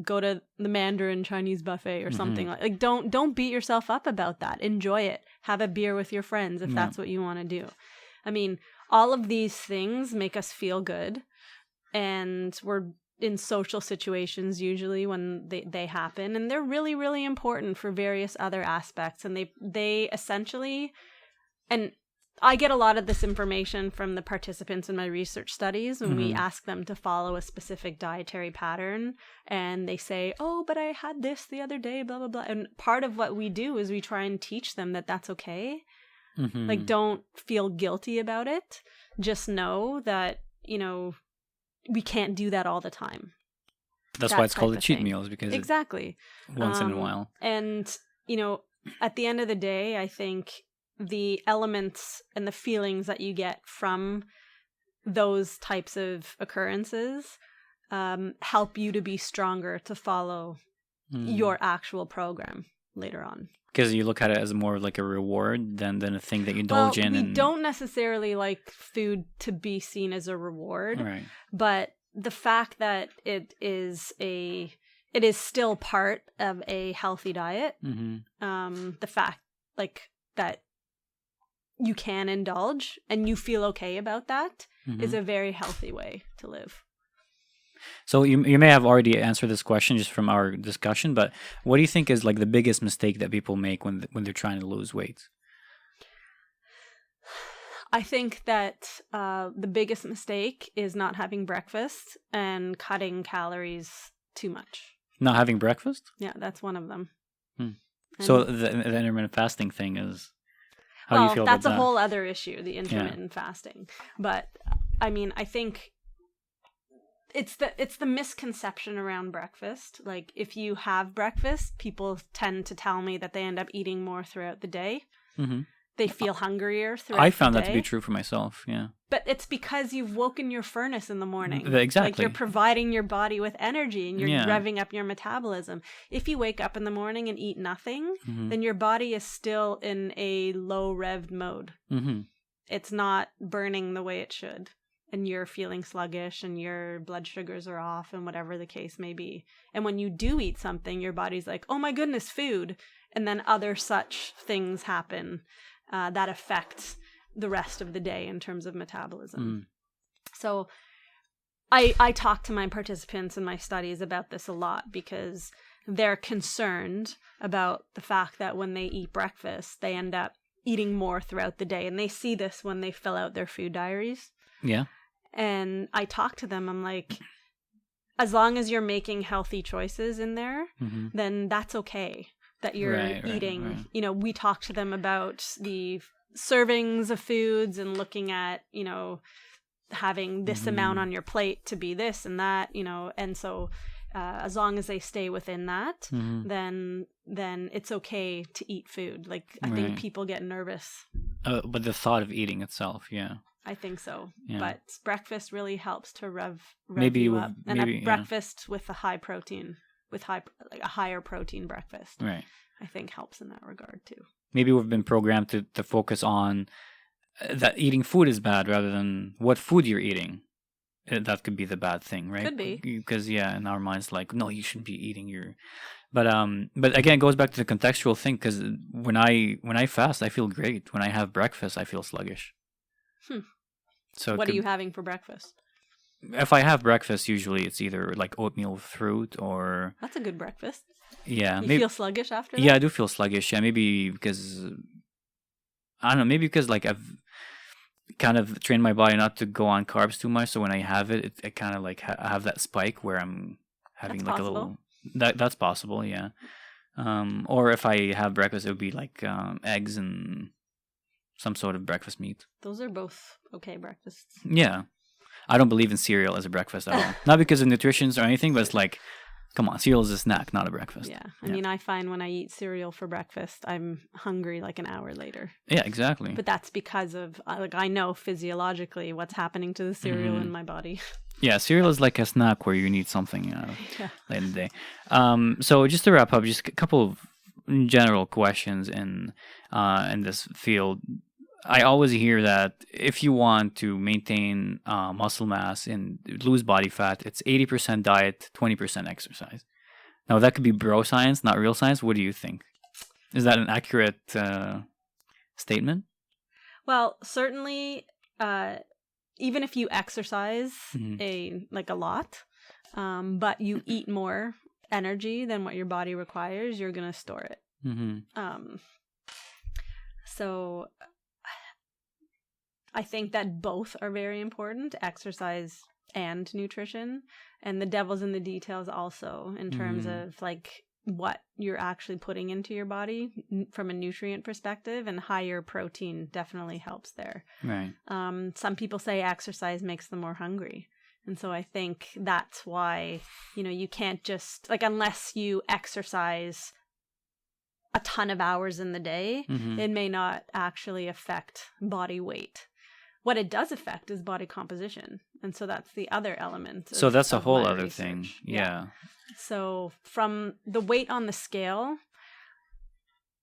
go to the Mandarin Chinese buffet or something. Like, don't beat yourself up about that. Enjoy it. Have a beer with your friends if that's what you want to do. I mean, all of these things make us feel good, and we're in social situations usually when they happen, and they're really, really important for various other aspects. And they essentially, and I get a lot of this information from the participants in my research studies when we ask them to follow a specific dietary pattern, and they say, oh, but I had this the other day, blah, blah, blah. And part of what we do is we try and teach them that that's okay. Like, don't feel guilty about it. Just know that, we can't do that all the time. That's why it's called a cheat meal, is because exactly once in a while. And, at the end of the day, I think the elements and the feelings that you get from those types of occurrences help you to be stronger to follow your actual program later on. Because you look at it as more like a reward than a thing that you indulge in. We don't necessarily like food to be seen as a reward, right? But the fact that it is still part of a healthy diet, the fact that you can indulge and you feel okay about that is a very healthy way to live. So you may have already answered this question just from our discussion, but what do you think is like the biggest mistake that people make when they're trying to lose weight? I think that the biggest mistake is not having breakfast and cutting calories too much. Not having breakfast? Yeah, that's one of them. So the intermittent fasting thing is... How do you feel about that? That's a whole other issue, the intermittent fasting. But I mean, I think it's the misconception around breakfast. Like, if you have breakfast, people tend to tell me that they end up eating more throughout the day. They feel hungrier throughout the day. I found that to be true for myself, yeah. But it's because you've woken your furnace in the morning. Exactly. Like, you're providing your body with energy and you're revving up your metabolism. If you wake up in the morning and eat nothing, then your body is still in a low revved mode. It's not burning the way it should. And you're feeling sluggish and your blood sugars are off and whatever the case may be. And when you do eat something, your body's like, oh my goodness, food. And then other such things happen that affect the rest of the day in terms of metabolism. So I talk to my participants in my studies about this a lot because they're concerned about the fact that when they eat breakfast, they end up eating more throughout the day. And they see this when they fill out their food diaries. Yeah. And I talk to them, I'm like, as long as you're making healthy choices in there, then that's okay that you're eating. Right. You know, we talk to them about the servings of foods and looking at, you know, having this amount on your plate to be this and that, you know, and so as long as they stay within that, then it's okay to eat food. Like, I think people get nervous. But the thought of eating itself, yeah. I think so. Yeah. But breakfast really helps to rev Maybe you up. And maybe, a breakfast with a high protein, a higher protein breakfast, right, I think helps in that regard too. Maybe we've been programmed to focus on that eating food is bad rather than what food you're eating. That could be the bad thing, right? Could be. Because, in our minds, like, no, you shouldn't be eating your... But again, it goes back to the contextual thing, because when I fast, I feel great. When I have breakfast, I feel sluggish. So what are you having for breakfast? If I have breakfast, usually it's either like oatmeal with fruit or... That's a good breakfast. Yeah. You feel sluggish after that? Yeah, I do feel sluggish. Yeah, maybe because... I don't know, maybe because like I've kind of trained my body not to go on carbs too much. So when I have it, it kind of like I have that spike where I'm having that's like possible. a little... That's possible, yeah. Or if I have breakfast, it would be like eggs and some sort of breakfast meat. Those are both okay breakfasts. Yeah. I don't believe in cereal as a breakfast at all. Not because of nutrition or anything, but it's like, come on, cereal is a snack, not a breakfast. Yeah. I mean, I find when I eat cereal for breakfast, I'm hungry like an hour later. Yeah, exactly. But that's because of, like, I know physiologically what's happening to the cereal in my body. Yeah, cereal is like a snack where you need something late in the day. So just to wrap up, just a couple of general questions in this field. I always hear that if you want to maintain muscle mass and lose body fat, it's 80% diet, 20% exercise. Now, that could be bro science, not real science. What do you think? Is that an accurate statement? Well, certainly, even if you exercise a lot, but you eat more energy than what your body requires, you're going to store it. So I think that both are very important, exercise and nutrition, and the devil's in the details also in terms of like what you're actually putting into your body from a nutrient perspective, and higher protein definitely helps there. Right. Some people say exercise makes them more hungry. And so I think that's why, you can't just, like, unless you exercise a ton of hours in the day, it may not actually affect body weight. What it does affect is body composition. And so that's the other element. So that's a whole other research. thing. Yeah. So from the weight on the scale,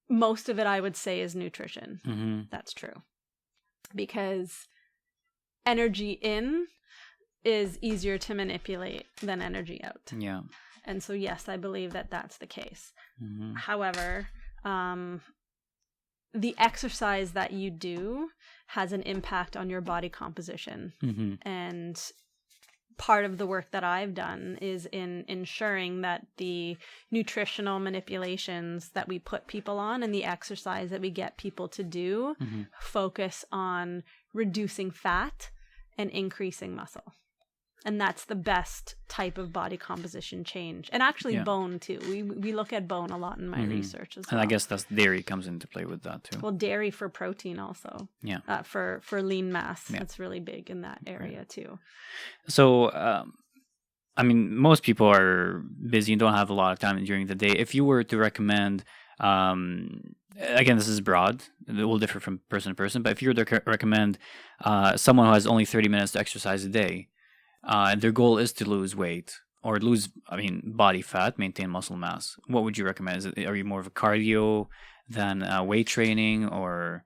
most of it I would say is nutrition. That's true. Because energy in is easier to manipulate than energy out. Yeah. And so, yes, I believe that that's the case. However, the exercise that you do has an impact on your body composition. And part of the work that I've done is in ensuring that the nutritional manipulations that we put people on and the exercise that we get people to do focus on reducing fat and increasing muscle. And that's the best type of body composition change. And actually bone, too. We look at bone a lot in my research as well. And I guess that's dairy comes into play with that, too. Well, dairy for protein also. Yeah. For lean mass. Yeah. That's really big in that area, too. So, I mean, most people are busy and don't have a lot of time during the day. If you were to recommend... again, this is broad. It will differ from person to person. But if you were to recommend someone who has only 30 minutes to exercise a day... and their goal is to lose weight or body fat, maintain muscle mass. What would you recommend? Are you more of a cardio than weight training, or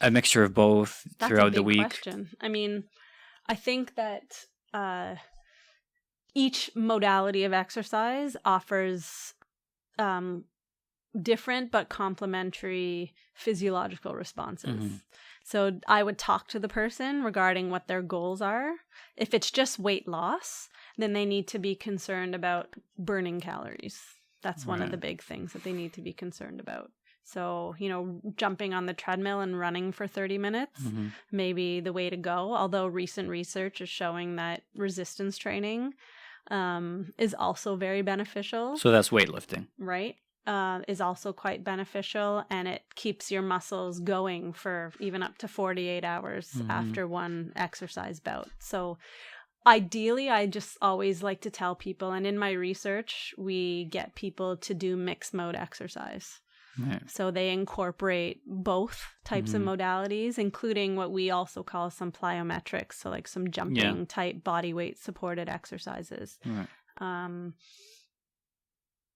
a mixture of both throughout the week? That's a big question. I mean, I think that each modality of exercise offers different but complementary physiological responses. So I would talk to the person regarding what their goals are. If it's just weight loss, then they need to be concerned about burning calories. That's one of the big things that they need to be concerned about. So, jumping on the treadmill and running for 30 minutes may be the way to go. Although recent research is showing that resistance training is also very beneficial. So that's weightlifting. Right. Is also quite beneficial, and it keeps your muscles going for even up to 48 hours after one exercise bout. So Ideally, I just always like to tell people, and in my research, we get people to do mixed mode exercise. Right. So they incorporate both types of modalities, including what we also call some plyometrics, so like some jumping type body weight supported exercises. Right.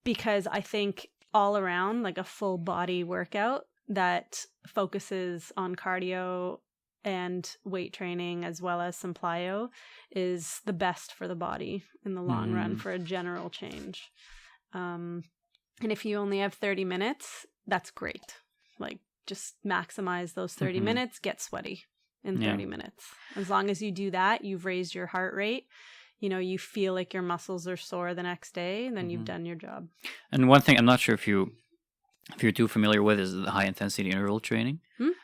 Because I think all around, like a full body workout that focuses on cardio and weight training as well as some plyo is the best for the body in the long run for a general change. And if you only have 30 minutes, that's great. Like, just maximize those 30 minutes, get sweaty in 30 minutes. As long as you do that, you've raised your heart rate. You know, you feel like your muscles are sore the next day, and then you've done your job. And one thing I'm not sure if you're too familiar with is the high intensity interval training.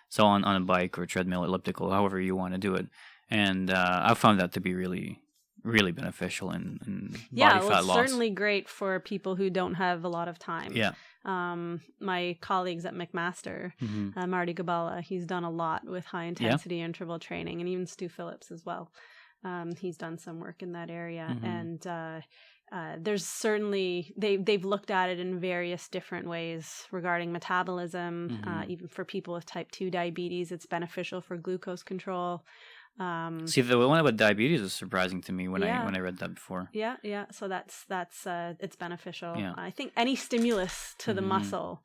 So on a bike or treadmill, elliptical, however you want to do it. And I've found that to be really, really beneficial in body fat loss. Certainly great for people who don't have a lot of time. Yeah. My colleagues at McMaster, Marty Gabala, he's done a lot with high intensity interval training, and even Stu Phillips as well. He's done some work in that area, and there's certainly they've looked at it in various different ways regarding metabolism. Even for people with type 2 diabetes, it's beneficial for glucose control. See, the one about diabetes was surprising to me when I read that before. Yeah. So that's it's beneficial. Yeah. I think any stimulus to the muscle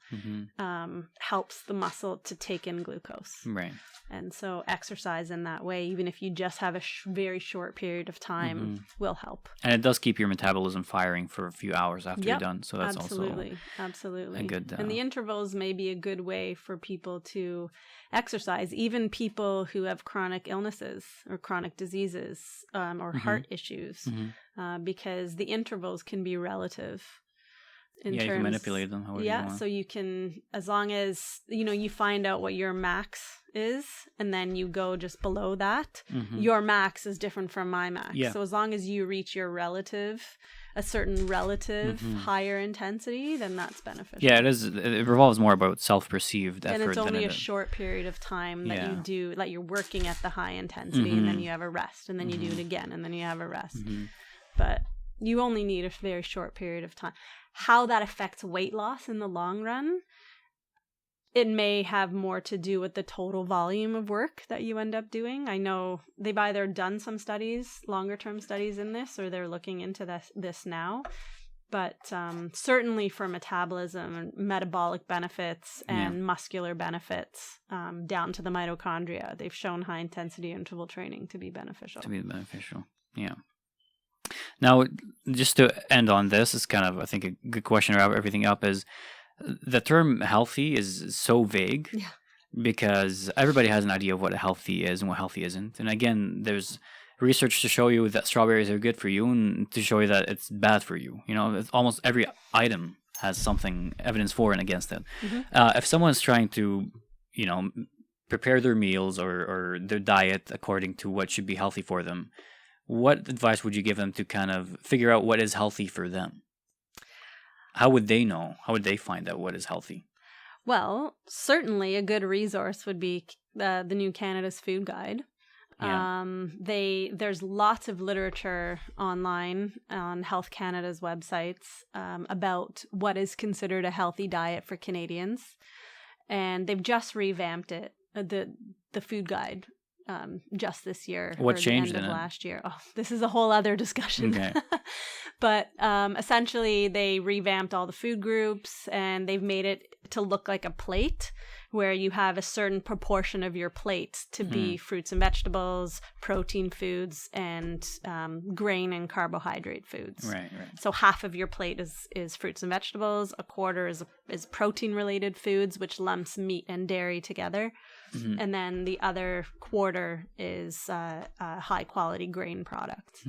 helps the muscle to take in glucose. Right. And so exercise in that way, even if you just have a very short period of time, will help. And it does keep your metabolism firing for a few hours after you're done. So that's absolutely a good... and the intervals may be a good way for people to exercise, even people who have chronic illnesses or chronic diseases or heart issues, because the intervals can be relative. You can manipulate them however you want. So you can, as long as, you find out what your max is, and then you go just below that, your max is different from my max. Yeah. So as long as you reach a certain relative higher intensity, then that's beneficial. Yeah, it is. It revolves more about self-perceived effort. And it's only a short period of time that you do, like you're working at the high intensity, and then you have a rest, and then you do it again, and then you have a rest. But you only need a very short period of time. How that affects weight loss in the long run, it may have more to do with the total volume of work that you end up doing. I know they've either done some studies, longer term studies in this, or they're looking into this now. But certainly for metabolism and metabolic benefits and muscular benefits down to the mitochondria, they've shown high intensity interval training to be beneficial. Yeah. Now, just to end on this, is kind of, I think, a good question to wrap everything up, is the term healthy is so vague because everybody has an idea of what healthy is and what healthy isn't. And again, there's research to show you that strawberries are good for you and to show you that it's bad for you. It's almost every item has something, evidence for and against it. If someone's trying to, prepare their meals or their diet according to what should be healthy for them, what advice would you give them to kind of figure out what is healthy for them? How would they know? How would they find out what is healthy? Well, certainly a good resource would be the new Canada's Food Guide. Yeah. There's lots of literature online on Health Canada's websites about what is considered a healthy diet for Canadians, and they've just revamped it, the Food Guide. Just this year. What changed the end in of last year? Oh, this is a whole other discussion. Okay. But essentially, they revamped all the food groups, and they've made it to look like a plate, where you have a certain proportion of your plate to be fruits and vegetables, protein foods, and grain and carbohydrate foods. Right. So half of your plate is fruits and vegetables. A quarter is protein-related foods, which lumps meat and dairy together. And then the other quarter is high-quality grain products.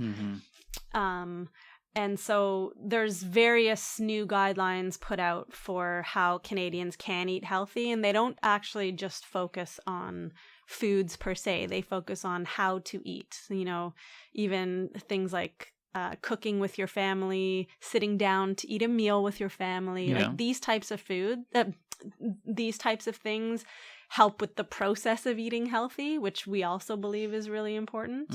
And so there's various new guidelines put out for how Canadians can eat healthy, and they don't actually just focus on foods per se. They focus on how to eat, even things like cooking with your family, sitting down to eat a meal with your family, like these types of these types of things help with the process of eating healthy, which we also believe is really important.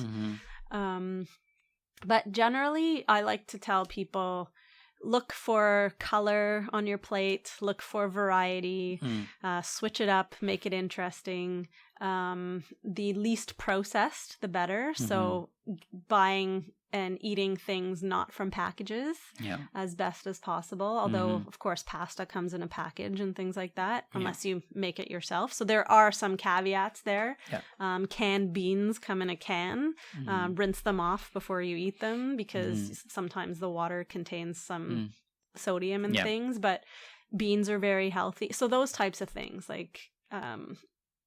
But generally, I like to tell people, look for color on your plate, look for variety, switch it up, make it interesting. The least processed, the better. So buying and eating things not from packages as best as possible. Although, of course, pasta comes in a package and things like that, unless you make it yourself. So there are some caveats there. Canned beans come in a can. Rinse them off before you eat them, because sometimes the water contains some sodium and things, but beans are very healthy. So those types of things, like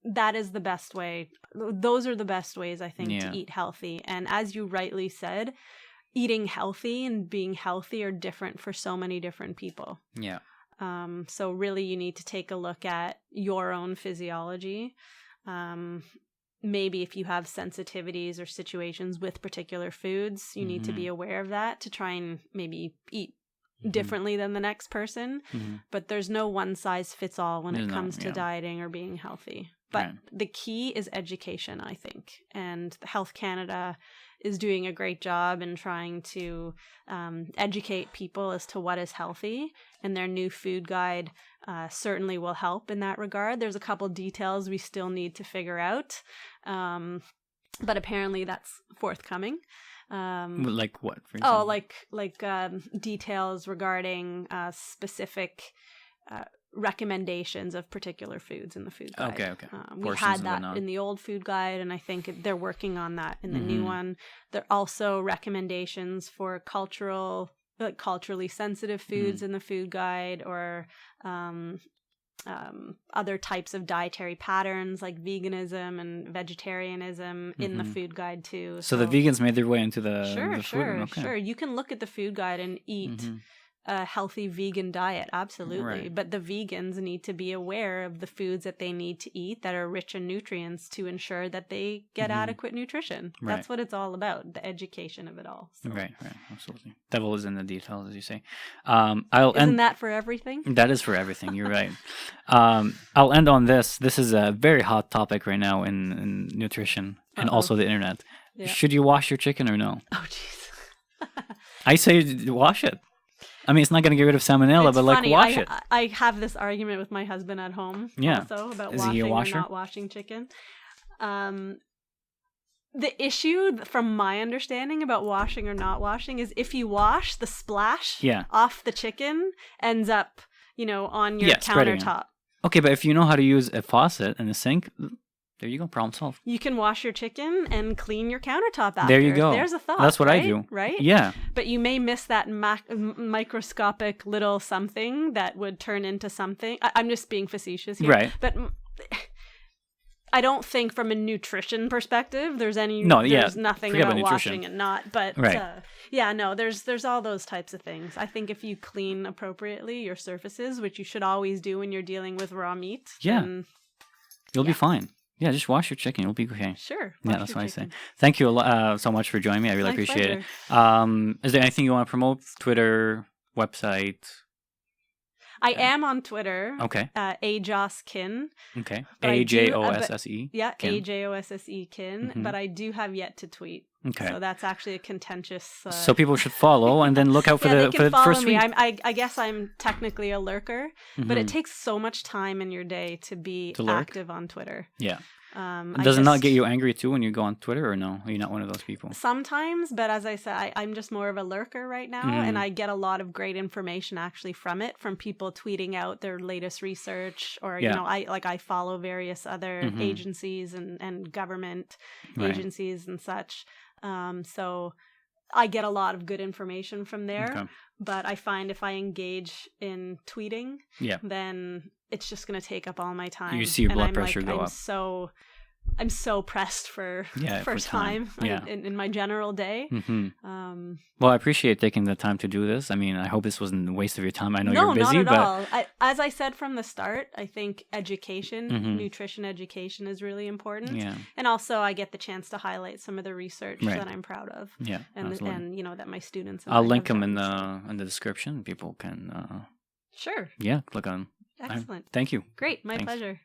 that is the best way. Those are the best ways, I think, to eat healthy. And as you rightly said, eating healthy and being healthy are different for so many different people. Yeah. So really you need to take a look at your own physiology. Maybe if you have sensitivities or situations with particular foods, you need to be aware of that to try and maybe eat differently than the next person. But there's no one size fits all when it comes to dieting or being healthy. But the key is education, I think. And Health Canada is doing a great job in trying to educate people as to what is healthy. And their new food guide certainly will help in that regard. There's a couple details we still need to figure out. But apparently that's forthcoming. Like what, for example? Like details regarding specific recommendations of particular foods in the food guide. Okay. We had that in the old food guide, and I think they're working on that in the new one. There are also recommendations for culturally sensitive foods in the food guide, or other types of dietary patterns like veganism and vegetarianism in the food guide too. So the vegans made their way into the food? Sure. You can look at the food guide and eat a healthy vegan diet, absolutely. But the vegans need to be aware of the foods that they need to eat that are rich in nutrients to ensure that they get adequate nutrition. That's what it's all about, the education of it all. So. Right, absolutely. Devil is in the details, as you say. Isn't that for everything? That is for everything, you're right. I'll end on this. This is a very hot topic right now in nutrition and also the internet. Yeah. Should you wash your chicken or no? Oh, jeez. I say wash it. I mean, it's not going to get rid of salmonella, but funny. Wash it. I have this argument with my husband at home also about washing or not washing chicken. The issue, from my understanding about washing or not washing, is if you wash, the splash off the chicken ends up, on your countertop. Okay, but if you know how to use a faucet and a sink, there you go, problem solved. You can wash your chicken and clean your countertop after. There you go. There's a thought. That's what I do. Right? Yeah. But you may miss that microscopic little something that would turn into something. I'm just being facetious here. Right. But I don't think from a nutrition perspective there's nothing about washing and not. But there's all those types of things. I think if you clean appropriately your surfaces, which you should always do when you're dealing with raw meat, you'll be fine. Yeah, just wash your chicken. You'll be okay. Sure. Yeah, that's what I say. Thank you so much for joining me. I really appreciate it. Is there anything you want to promote? Twitter, website? I am on Twitter. Okay. Ajoskin. Okay. AJOSSE. Yeah, AJOSSE Kin. But I do have yet to tweet. Okay. So that's actually a contentious. So people should follow and then look out for the first tweet. I guess I'm technically a lurker, but it takes so much time in your day to be active on Twitter. Yeah. Does it not get you angry too when you go on Twitter, or no? Are you not one of those people? Sometimes, but as I said, I'm just more of a lurker right now, and I get a lot of great information actually from people tweeting out their latest research, or I follow various other agencies and government agencies and such. So I get a lot of good information from there. Okay. But I find if I engage in tweeting, then it's just going to take up all my time. You see your blood pressure go up. I'm so pressed for time in my general day. Well, I appreciate taking the time to do this. I mean, I hope this wasn't a waste of your time. I know you're busy. No, not at all. As I said from the start, I think education, nutrition education is really important. Yeah. And also I get the chance to highlight some of the research that I'm proud of. Yeah, and that my students. I'll link them in the description. People can. Sure. Yeah, click on. Excellent. Thank you. Great. My pleasure.